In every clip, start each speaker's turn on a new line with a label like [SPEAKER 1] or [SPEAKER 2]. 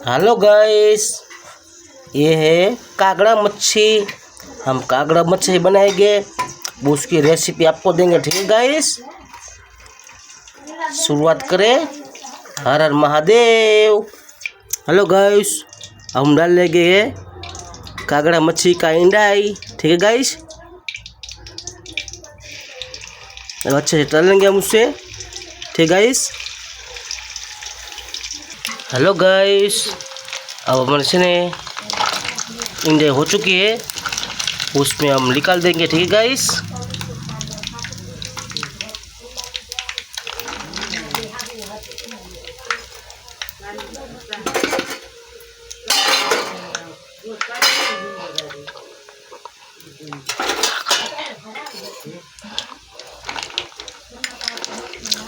[SPEAKER 1] Hello guys, ये है कागड़ा मच्छी। हम कागड़ा मच्छी बनाएंगे, उसकी रेसिपी आपको देंगे। ठीक है गाइस, शुरुआत करें। हर हर महादेव। हेलो गाइस, हम डाल लेंगे कागड़ा मच्छी का इंडाई। ठीक है गाइस, अच्छे से तल लेंगे हम उससे। ठीक है गाइस। हेलो गाइस, अब हमारे से इंडे हो चुकी है, उसमें हम निकाल देंगे। ठीक है गाइस।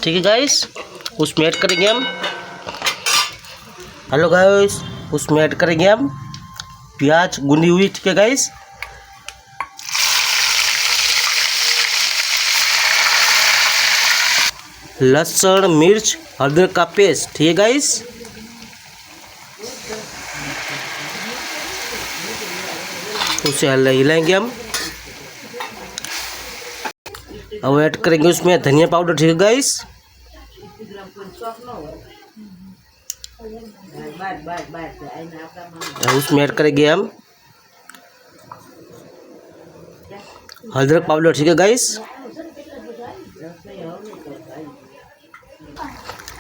[SPEAKER 1] ठीक है गाइस, उसमें ऐड करेंगे हम। हेलो गाइस, उसमें ऐड करेंगे हम प्याज गुनी हुई। ठीक है गाइस, लहसुन मिर्च अदरक का पेस्ट। ठीक है गाइस, उसे हिलाएंगे हम। अब ऐड करेंगे उसमें धनिया पाउडर। ठीक है गाइस, उसमें ऐड करेंगे हम अदरक पाउडर। ठीक है गाइस,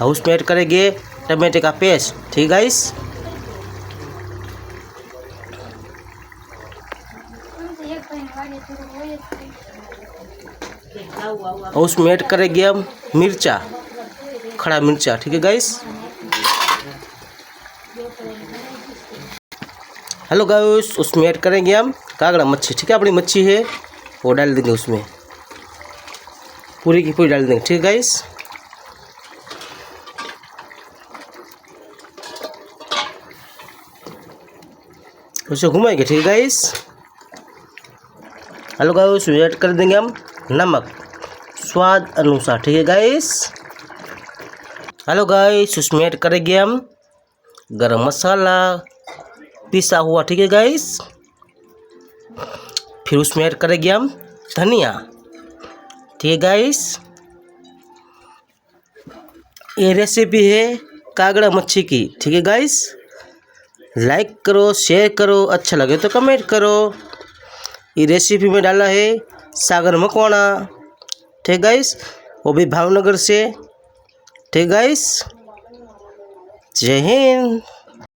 [SPEAKER 1] उसमें ऐड करेंगे टमाटर का पेस्ट। ठीक है गाइस, उसमें ऐड करेंगे हम मिर्चा, खड़ा मिर्चा। ठीक है गाइस। हेलो गाइस, उसमें ऐड करेंगे हम कागड़ा मच्छी। ठीक है, अपनी मच्छी है वो डाल देंगे उसमें, पूरी की पूरी डाल देंगे। ठीक है गाइस, उसे घुमाएंगे। ठीक है गाइस। हेलो गाइस, ऐड कर देंगे हम नमक स्वाद अनुसार। ठीक है गाइस। हेलो गाइस, उसमें ऐड करेंगे हम गरम मसाला पिसा हुआ। ठीक है गाइस, फिर उसमें ऐड करेंगे हम धनिया। ठीक है गाइस, ये रेसिपी है कागड़ा मच्छी की। ठीक है गाइस, लाइक करो, शेयर करो, अच्छा लगे तो कमेंट करो। ये रेसिपी में डाला है सागर मकवाना। ठीक है गाइस, वो भी भावनगर से। ठीक है गाइस, जय हिंद।